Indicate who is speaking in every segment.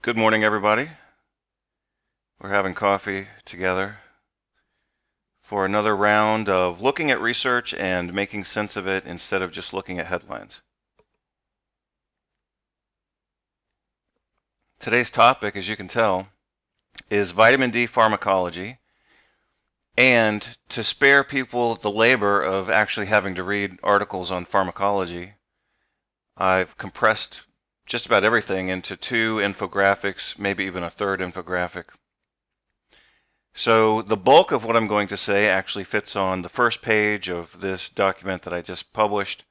Speaker 1: Good morning, everybody. We're having coffee together for another round of looking at research and making sense of it instead of just looking at headlines. Today's topic, as you can tell, is vitamin D pharmacology. And to spare people the labor of actually having to read articles on pharmacology, I've compressed just about everything into 2 infographics, maybe even a 3rd infographic. So the bulk of what I'm going to say actually fits on the first page of this document that I just published,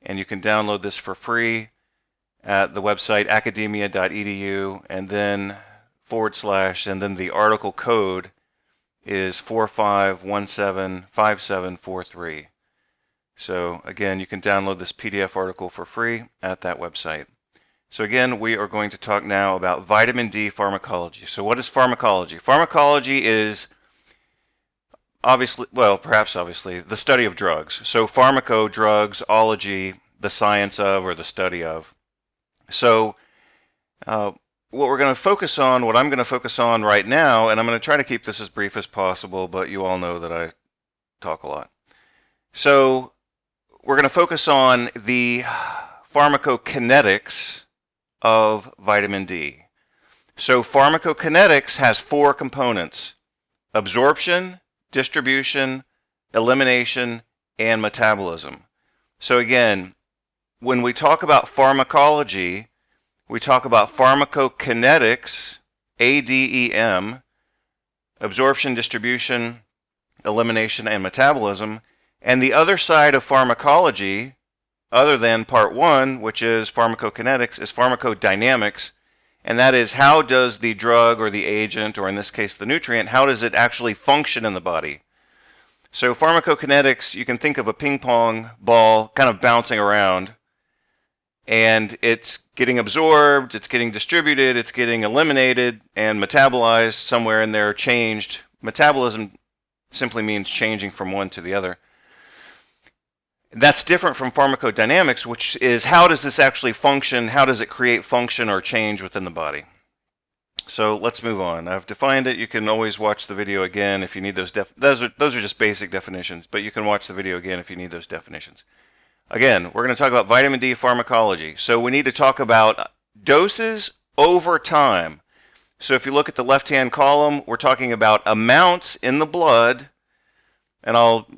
Speaker 1: and you can download this for free at the website academia.edu, and then / and then the article code is 45175743. So again, you can download this PDF article for free at that website. So again, we are going to talk now about vitamin D pharmacology. So what is pharmacology? Pharmacology is perhaps obviously, the study of drugs. So pharmaco, drugs, ology, the science of or the study of. So what I'm going to focus on right now, and I'm going to try to keep this as brief as possible, but you all know that I talk a lot. So we're going to focus on the pharmacokinetics of vitamin D. So pharmacokinetics has 4 components: absorption, distribution, elimination, and metabolism. So again, when we talk about pharmacology, we talk about pharmacokinetics, ADEM, absorption, distribution, elimination, and metabolism. And the other side of pharmacology, other than part 1, which is pharmacokinetics, is pharmacodynamics. And that is, how does the drug or the agent, or in this case the nutrient, how does it actually function in the body? So pharmacokinetics, you can think of a ping pong ball kind of bouncing around, and it's getting absorbed, it's getting distributed, it's getting eliminated and metabolized somewhere in there, changed. Metabolism simply means changing from one to the other. That's different from pharmacodynamics, which is, how does this actually function? How does it create function or change within the body? So let's move on. I've defined it. You can always watch the video again if you need those. Those are just basic definitions, but you can watch the video again if you need those definitions. Again, we're going to talk about vitamin D pharmacology. So we need to talk about doses over time. So if you look at the left-hand column, we're talking about amounts in the blood, and I'll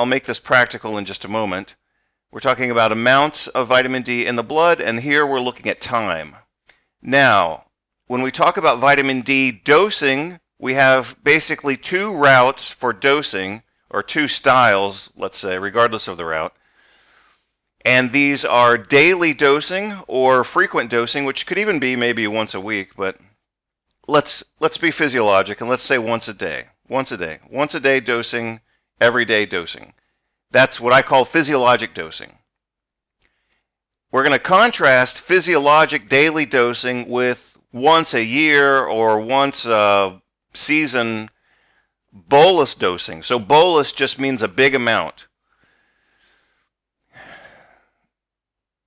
Speaker 1: make this practical in just a moment. We're talking about amounts of vitamin D in the blood, and here we're looking at time. Now, when we talk about vitamin D dosing, we have basically 2 routes for dosing, or 2 styles, let's say, regardless of the route. And these are daily dosing or frequent dosing, which could even be maybe once a week, but let's be physiologic and let's say once a day. Once a day dosing, everyday dosing. That's what I call physiologic dosing. We're going to contrast physiologic daily dosing with once a year or once a season bolus dosing. So bolus just means a big amount.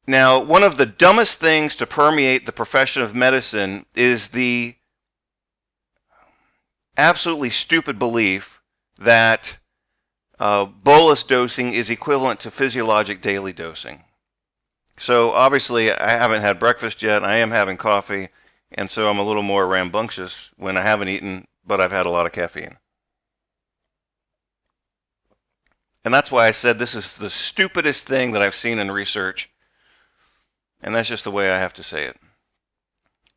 Speaker 1: Now, one of the dumbest things to permeate the profession of medicine is the absolutely stupid belief that bolus dosing is equivalent to physiologic daily dosing. So obviously I haven't had breakfast yet. I am having coffee, and so I'm a little more rambunctious when I haven't eaten, but I've had a lot of caffeine. And that's why I said this is the stupidest thing that I've seen in research. And that's just the way I have to say it.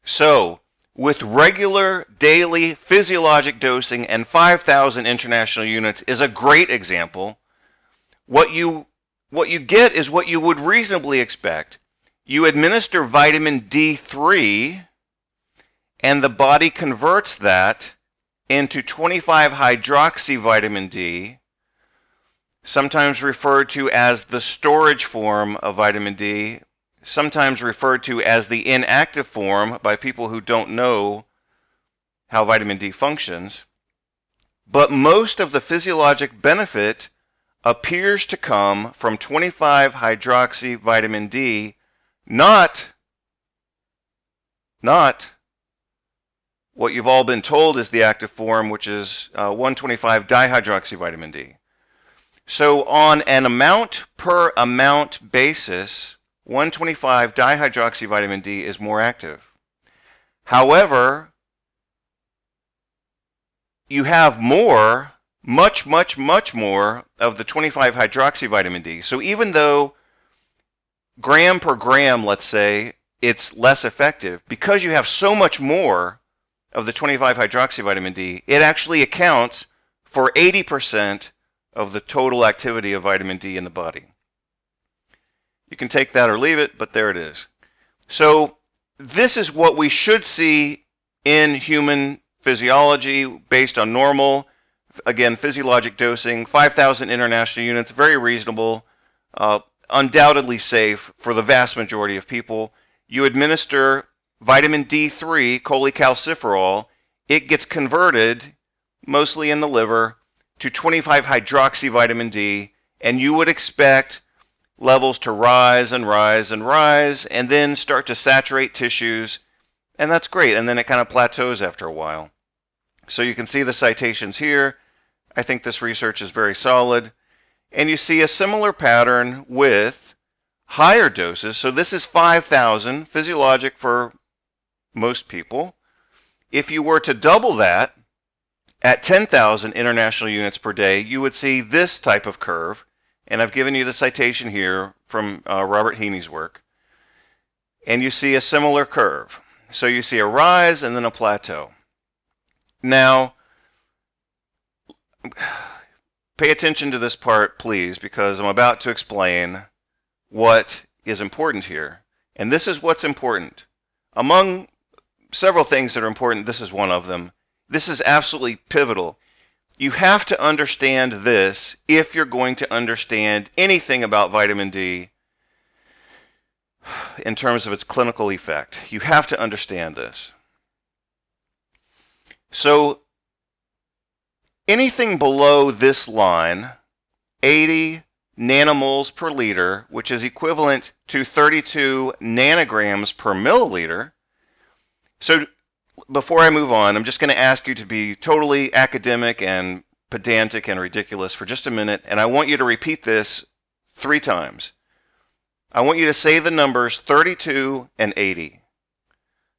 Speaker 1: So, with regular daily physiologic dosing and 5,000 international units is a great example. What you get is what you would reasonably expect. You administer vitamin D3, and the body converts that into 25-hydroxy vitamin D, sometimes referred to as the storage form of vitamin D, sometimes referred to as the inactive form by people who don't know how vitamin D functions. But most of the physiologic benefit appears to come from 25-hydroxy vitamin D, not what you've all been told is the active form, which is 125 dihydroxyvitamin D. So on an amount per amount basis, 125 dihydroxyvitamin D is more active. However, you have more, much more of the 25 hydroxyvitamin D. So even though gram per gram, let's say, it's less effective, because you have so much more of the 25 hydroxyvitamin D, it actually accounts for 80% of the total activity of vitamin D in the body. You can take that or leave it, but there it is. So this is what we should see in human physiology based on normal, again, physiologic dosing, 5,000 international units, very reasonable, undoubtedly safe for the vast majority of people. You administer vitamin D3, cholecalciferol, it gets converted, mostly in the liver, to 25 hydroxyvitamin D, and you would expect levels to rise and rise and rise, and then start to saturate tissues, and that's great, and then it kind of plateaus after a while. So you can see the citations here. I think this research is very solid, and you see a similar pattern with higher doses. So this is 5,000, physiologic for most people. If you were to double that at 10,000 international units per day, you would see this type of curve. And I've given you the citation here from Robert Heaney's work. And you see a similar curve. So you see a rise and then a plateau. Now, pay attention to this part, please, because I'm about to explain what is important here. And this is what's important. Among several things that are important, this is one of them. This is absolutely pivotal. You have to understand this if you're going to understand anything about vitamin D in terms of its clinical effect. You have to understand this. So anything below this line, 80 nanomoles per liter, which is equivalent to 32 nanograms per milliliter. So before I move on, I'm just going to ask you to be totally academic and pedantic and ridiculous for just a minute, and I want you to repeat this 3 times. I want you to say the numbers 32 and 80.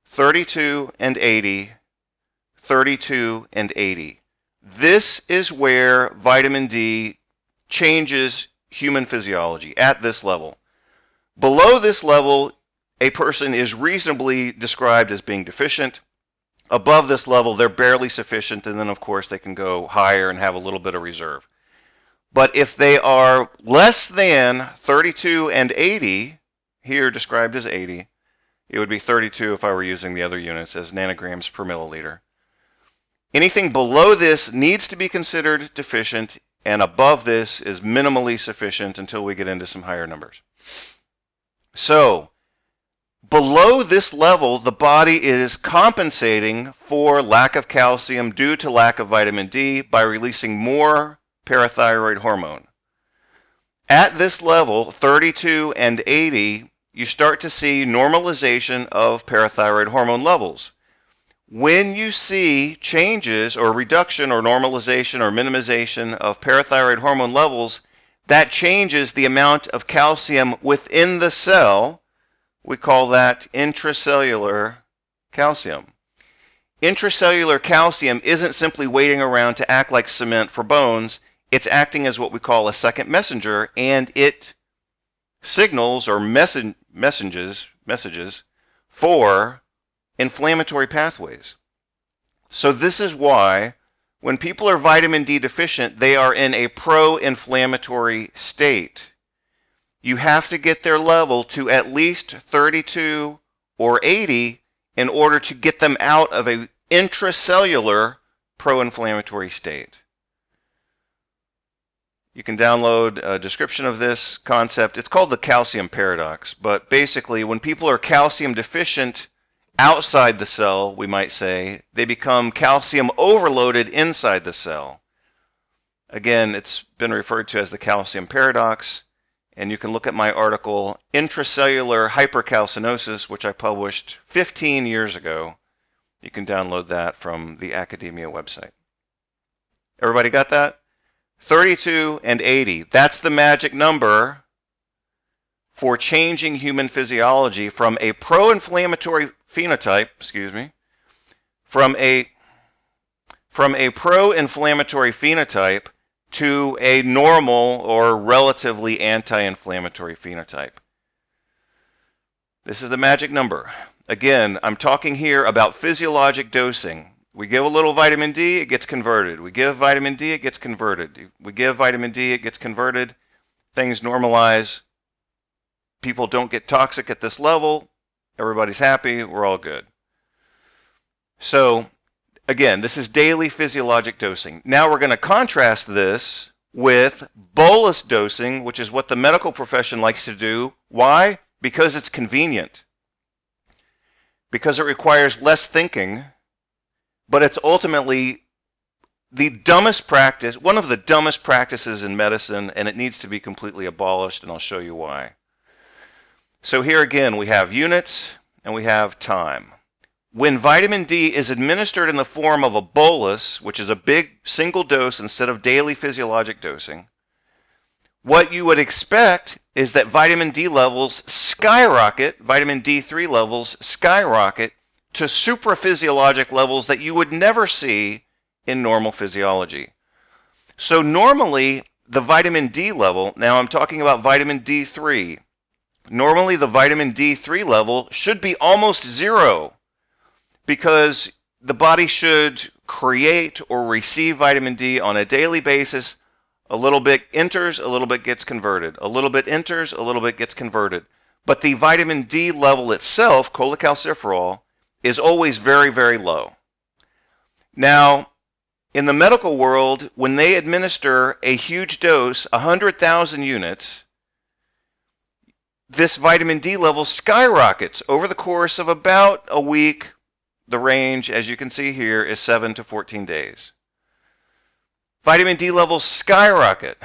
Speaker 1: 32 and 80. 32 and 80. This is where vitamin D changes human physiology, at this level. Below this level, a person is reasonably described as being deficient. Above this level, they're barely sufficient, and then of course they can go higher and have a little bit of reserve. But if they are less than 32 and 80, here described as 80, it would be 32 if I were using the other units as nanograms per milliliter. Anything below this needs to be considered deficient, and above this is minimally sufficient until we get into some higher numbers. So, below this level, the body is compensating for lack of calcium due to lack of vitamin D by releasing more parathyroid hormone. At this level, 32 and 80, you start to see normalization of parathyroid hormone levels. When you see changes or reduction or normalization or minimization of parathyroid hormone levels, that changes the amount of calcium within the cell. We call that intracellular calcium. Intracellular calcium isn't simply waiting around to act like cement for bones. It's acting as what we call a second messenger, and it signals or messages for inflammatory pathways. So this is why when people are vitamin D deficient, they are in a pro-inflammatory state. You have to get their level to at least 32 or 80 in order to get them out of an intracellular pro-inflammatory state. You can download a description of this concept. It's called the calcium paradox, but basically when people are calcium deficient outside the cell, we might say, they become calcium overloaded inside the cell. Again, it's been referred to as the calcium paradox, and you can look at my article, Intracellular Hypercalcinosis, which I published 15 years ago, You can download that from the academia website. Everybody got that? 32 and 80. That's the magic number for changing human physiology from a pro-inflammatory phenotype, from a pro-inflammatory phenotype to a normal or relatively anti-inflammatory phenotype. This is the magic number. Again, I'm talking here about physiologic dosing. We give a little vitamin D, it gets converted. We give vitamin D, it gets converted. We give vitamin D, it gets converted. Things normalize. People don't get toxic at this level. Everybody's happy. We're all good. So, again, this is daily physiologic dosing. Now we're going to contrast this with bolus dosing, which is what the medical profession likes to do. Why? Because it's convenient. Because it requires less thinking, but it's ultimately the dumbest practice, one of the dumbest practices in medicine, and it needs to be completely abolished, and I'll show you why. So here again, we have units and we have time. When vitamin D is administered in the form of a bolus, which is a big single dose instead of daily physiologic dosing, what you would expect is that vitamin D levels skyrocket, vitamin D3 levels skyrocket to supraphysiologic levels that you would never see in normal physiology. So normally the vitamin D level, now I'm talking about vitamin D3, normally the vitamin D3 level should be almost zero because the body should create or receive vitamin D on a daily basis. A little bit enters, a little bit gets converted. A little bit enters, a little bit gets converted. But the vitamin D level itself, cholecalciferol, is always very, very low. Now, in the medical world, when they administer a huge dose, 100,000 units, this vitamin D level skyrockets over the course of about a week. The range, as you can see here, is 7 to 14 days. Vitamin D levels skyrocket.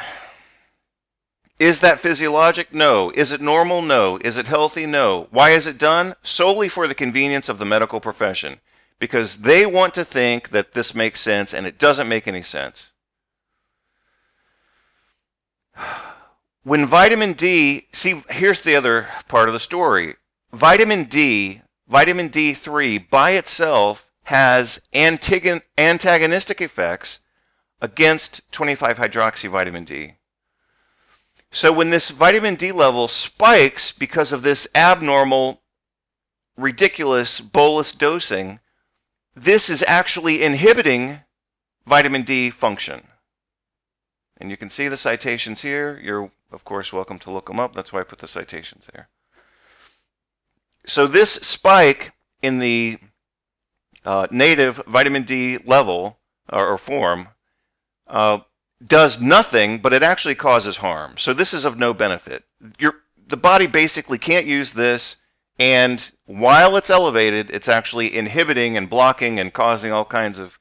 Speaker 1: Is that physiologic? No. Is it normal? No. Is it healthy? No. Why is it done? Solely for the convenience of the medical profession, because they want to think that this makes sense, and it doesn't make any sense. When vitamin D, see, here's the other part of the story. Vitamin D, vitamin D3 by itself has antagonistic effects against 25-hydroxyvitamin D. So when this vitamin D level spikes because of this abnormal, ridiculous bolus dosing, this is actually inhibiting vitamin D function. And you can see the citations here. You're, of course, welcome to look them up. That's why I put the citations there. So this spike in the native vitamin D level or form does nothing, but it actually causes harm. So this is of no benefit. The body basically can't use this, and while it's elevated, it's actually inhibiting and blocking and causing all kinds of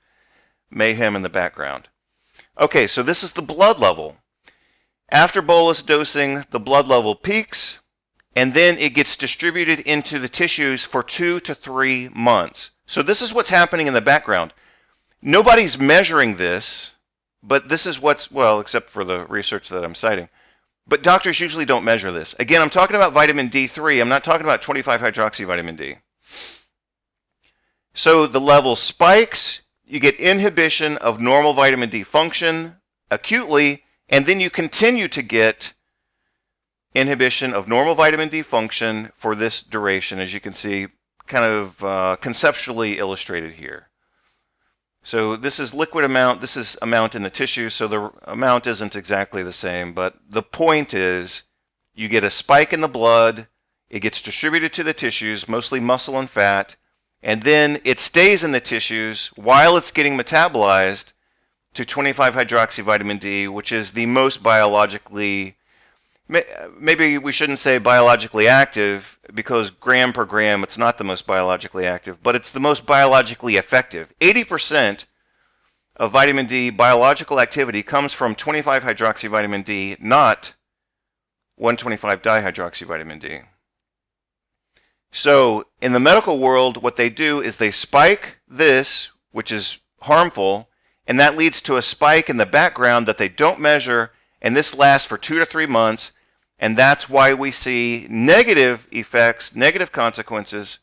Speaker 1: mayhem in the background. Okay, so this is the blood level. After bolus dosing, the blood level peaks, and then it gets distributed into the tissues for 2 to 3 months. So this is what's happening in the background. Nobody's measuring this, but this is what's, well, except for the research that I'm citing. But doctors usually don't measure this. Again, I'm talking about vitamin D3. I'm not talking about 25-hydroxyvitamin D. So the level spikes, you get inhibition of normal vitamin D function acutely, and then you continue to get inhibition of normal vitamin D function for this duration, as you can see, kind of conceptually illustrated here. So this is liquid amount, this is amount in the tissue, so the amount isn't exactly the same, but the point is you get a spike in the blood, it gets distributed to the tissues, mostly muscle and fat, and then it stays in the tissues while it's getting metabolized to 25-hydroxyvitamin D, which is the most biologically, maybe we shouldn't say biologically active, because gram per gram, it's not the most biologically active, but it's the most biologically effective. 80% of vitamin D biological activity comes from 25-hydroxyvitamin D, not 1,25-dihydroxyvitamin D. So in the medical world, what they do is they spike this, which is harmful, and that leads to a spike in the background that they don't measure, and this lasts for 2 to 3 months, and that's why we see negative effects, negative consequences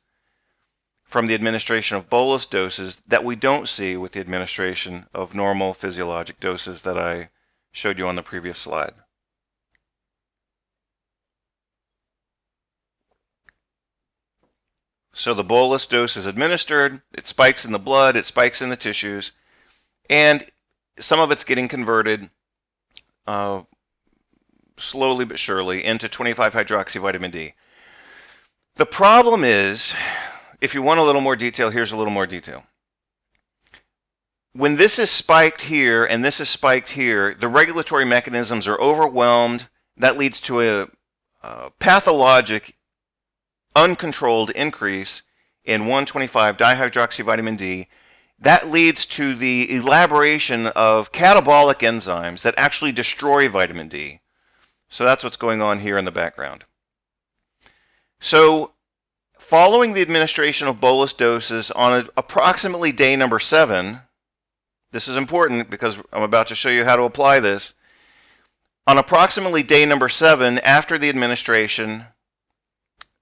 Speaker 1: from the administration of bolus doses that we don't see with the administration of normal physiologic doses that I showed you on the previous slide. So the bolus dose is administered, it spikes in the blood, it spikes in the tissues, and some of it's getting converted slowly but surely into 25-hydroxyvitamin D. The problem is, if you want a little more detail, here's a little more detail. When this is spiked here and this is spiked here, the regulatory mechanisms are overwhelmed. That leads to a pathologic, uncontrolled increase in 1,25-dihydroxyvitamin D. That leads to the elaboration of catabolic enzymes that actually destroy vitamin D. So that's what's going on here in the background. So following the administration of bolus doses on approximately day number 7, this is important because I'm about to show you how to apply this. On approximately day number 7, after the administration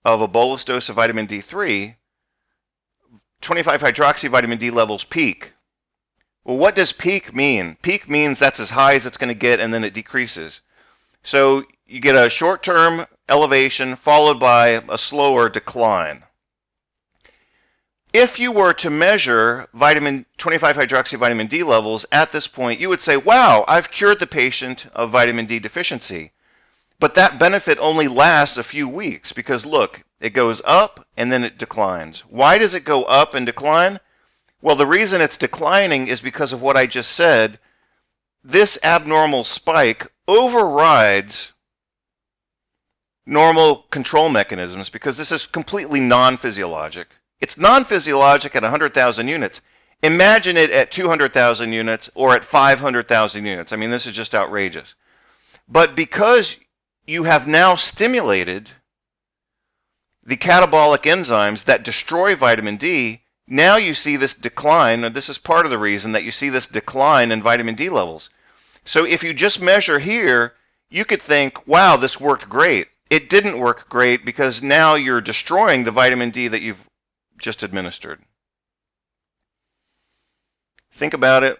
Speaker 1: of a bolus dose of vitamin D3, 25-hydroxyvitamin D levels peak. Well, what does peak mean? Peak means that's as high as it's going to get, and then it decreases. So you get a short-term elevation followed by a slower decline. If you were to measure 25-hydroxyvitamin D levels at this point, you would say, wow, I've cured the patient of vitamin D deficiency. But that benefit only lasts a few weeks because, look, it goes up and then it declines. Why does it go up and decline? Well, the reason it's declining is because of what I just said. This abnormal spike overrides normal control mechanisms because this is completely non-physiologic. It's non-physiologic at 100,000 units. Imagine it at 200,000 units or at 500,000 units. I mean, this is just outrageous. But because you have now stimulated the catabolic enzymes that destroy vitamin D, now you see this decline, and this is part of the reason that you see this decline in vitamin D levels. So if you just measure here, you could think, wow, this worked great. It didn't work great because now you're destroying the vitamin D that you've just administered. Think about it.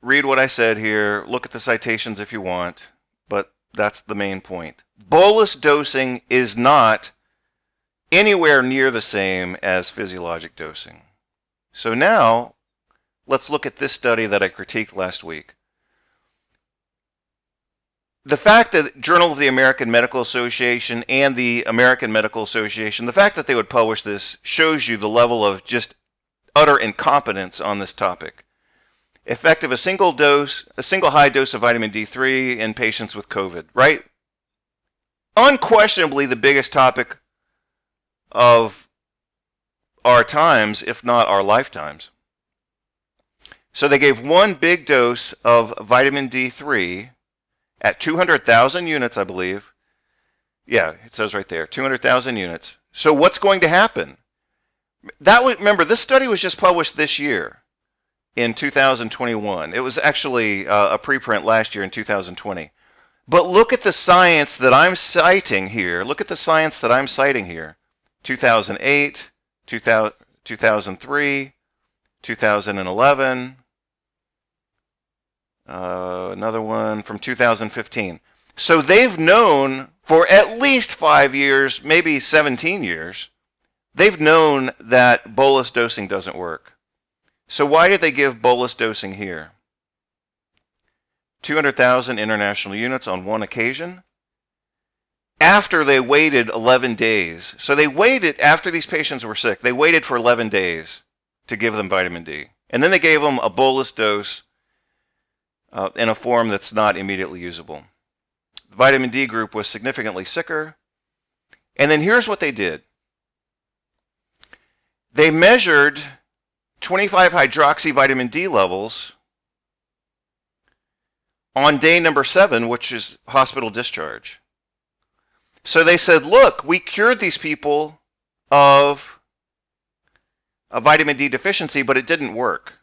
Speaker 1: Read what I said here. Look at the citations if you want, but that's the main point. Bolus dosing is not anywhere near the same as physiologic dosing. So now, let's look at this study that I critiqued last week. The fact that Journal of the American Medical Association and the American Medical Association, the fact that they would publish this shows you the level of just utter incompetence on this topic. Effective, a single high dose of vitamin D3 in patients with COVID, right? Unquestionably the biggest topic of our times, if not our lifetimes. So they gave one big dose of vitamin D3 at 200,000 units, I believe. Yeah, it says right there, 200,000 units. So what's going to happen? Remember, this study was just published this year in 2021. It was actually a preprint last year in 2020. But look at the science that I'm citing here. Look at the science that I'm citing here. 2008, 2003, 2011, another one from 2015. So they've known for at least 5 years, maybe 17 years, they've known that bolus dosing doesn't work. So why did they give bolus dosing here? 200,000 international units on one occasion after they waited 11 days. So they waited, after these patients were sick, they waited for 11 days to give them vitamin D. And then they gave them a bolus dose in a form that's not immediately usable. The vitamin D group was significantly sicker. And then here's what they did. They measured 25-hydroxyvitamin D levels on day number 7, which is hospital discharge. So they said, look, we cured these people of a vitamin D deficiency, but it didn't work.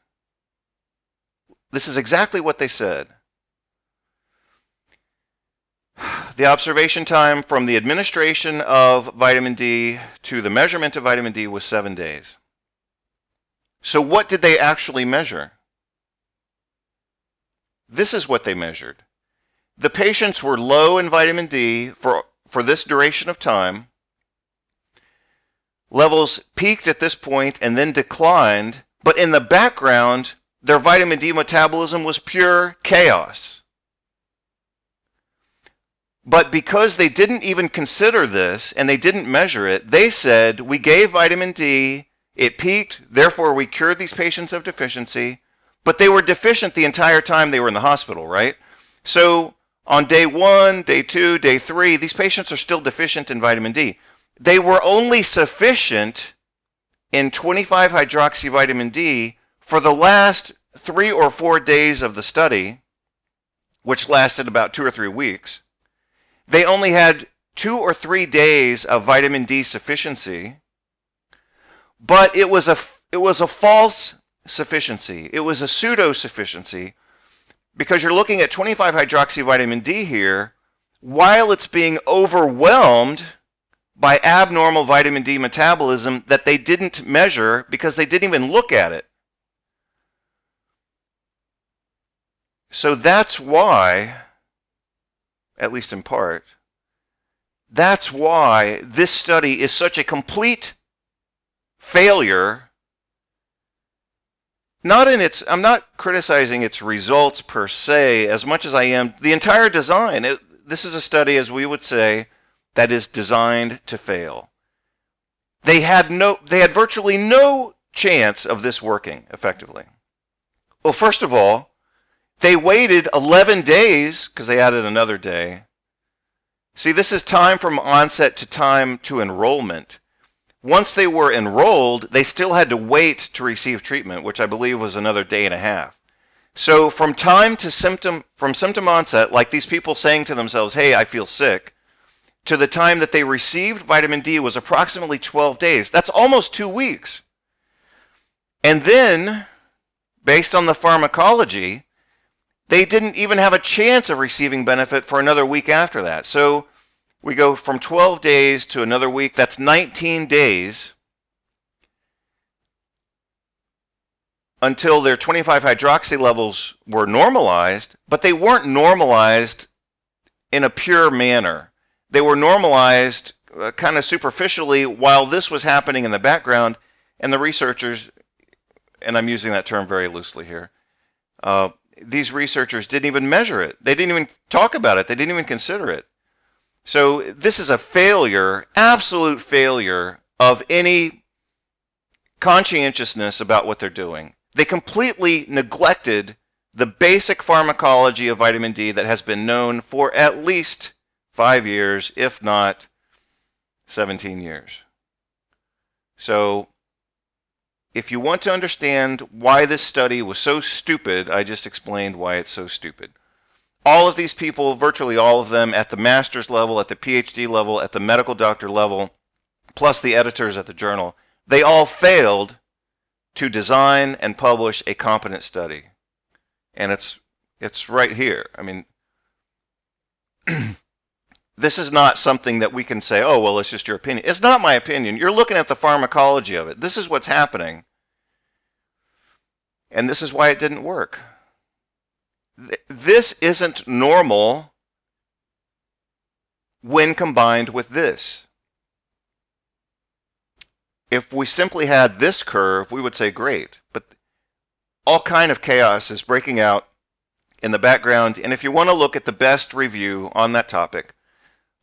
Speaker 1: This is exactly what they said. The observation time from the administration of vitamin D to the measurement of vitamin D was 7 days. So what did they actually measure? This is what they measured. The patients were low in vitamin D for this duration of time. Levels peaked at this point and then declined, but in the background, their vitamin D metabolism was pure chaos. But because they didn't even consider this and they didn't measure it, they said, we gave vitamin D, it peaked, therefore we cured these patients of deficiency, but they were deficient the entire time they were in the hospital, right? So on day 1, day 2, day 3, these patients are still deficient in vitamin D. They were only sufficient in 25-hydroxyvitamin D for the last 3 or 4 days of the study, which lasted about 2 or 3 weeks. They only had 2 or 3 days of vitamin D sufficiency, but it was a false sufficiency. It was a pseudo-sufficiency because you're looking at 25-hydroxyvitamin D here while it's being overwhelmed by abnormal vitamin D metabolism that they didn't measure because they didn't even look at it. So that's why, at least in part, that's why this study is such a complete failure. I'm not criticizing its results per se as much as I am the entire design. This is a study, as we would say, that is designed to fail. They had virtually no chance of this working effectively. Well, first of all, they waited 11 days because they added another day. See, this is time from onset to time to enrollment. Once they were enrolled, they still had to wait to receive treatment, which I believe was another day and a half. So from symptom onset, like these people saying to themselves, hey, I feel sick, to the time that they received vitamin D was approximately 12 days. That's almost 2 weeks. And then, based on the pharmacology, they didn't even have a chance of receiving benefit for another week after that. So we go from 12 days to another week. That's 19 days until their 25-hydroxy levels were normalized, but they weren't normalized in a pure manner. They were normalized kind of superficially while this was happening in the background, and the researchers, and I'm using that term very loosely here, these researchers didn't even measure it. They didn't even talk about it. They didn't even consider it. So this is a failure, absolute failure of any conscientiousness about what they're doing. They completely neglected the basic pharmacology of vitamin D that has been known for at least 5 years, if not 17 years. So if you want to understand why this study was so stupid, I just explained why it's so stupid. All of these people, virtually all of them, at the master's level, at the PhD level, at the medical doctor level, plus the editors at the journal, they all failed to design and publish a competent study. And it's right here. I mean, this is not something that we can say, oh, well, it's just your opinion. It's not my opinion. You're looking at the pharmacology of it. This is what's happening. And this is why it didn't work. This isn't normal when combined with this. If we simply had this curve, we would say great. But all kind of chaos is breaking out in the background. And if you want to look at the best review on that topic,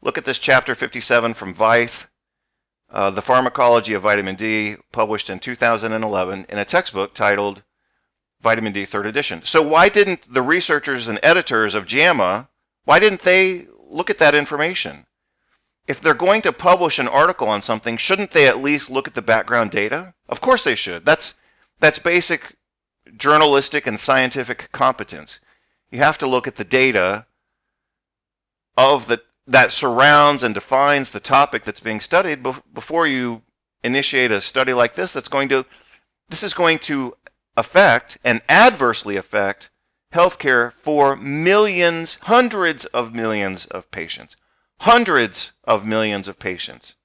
Speaker 1: look at this chapter 57 from Vythe, The Pharmacology of Vitamin D, published in 2011 in a textbook titled Vitamin D 3rd edition. So why didn't the researchers and editors of JAMA, why didn't they look at that information? If they're going to publish an article on something, shouldn't they at least look at the background data? Of course they should. That's basic journalistic and scientific competence. You have to look at the data of that surrounds and defines the topic that's being studied before you initiate a study like this this is going to affect and adversely affect healthcare for millions, hundreds of millions of patients. Hundreds of millions of patients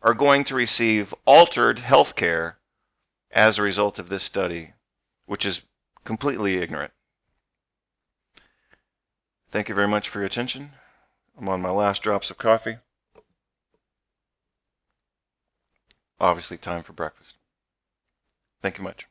Speaker 1: are going to receive altered healthcare as a result of this study, which is completely ignorant. Thank you very much for your attention. I'm on my last drops of coffee. Obviously, time for breakfast. Thank you much.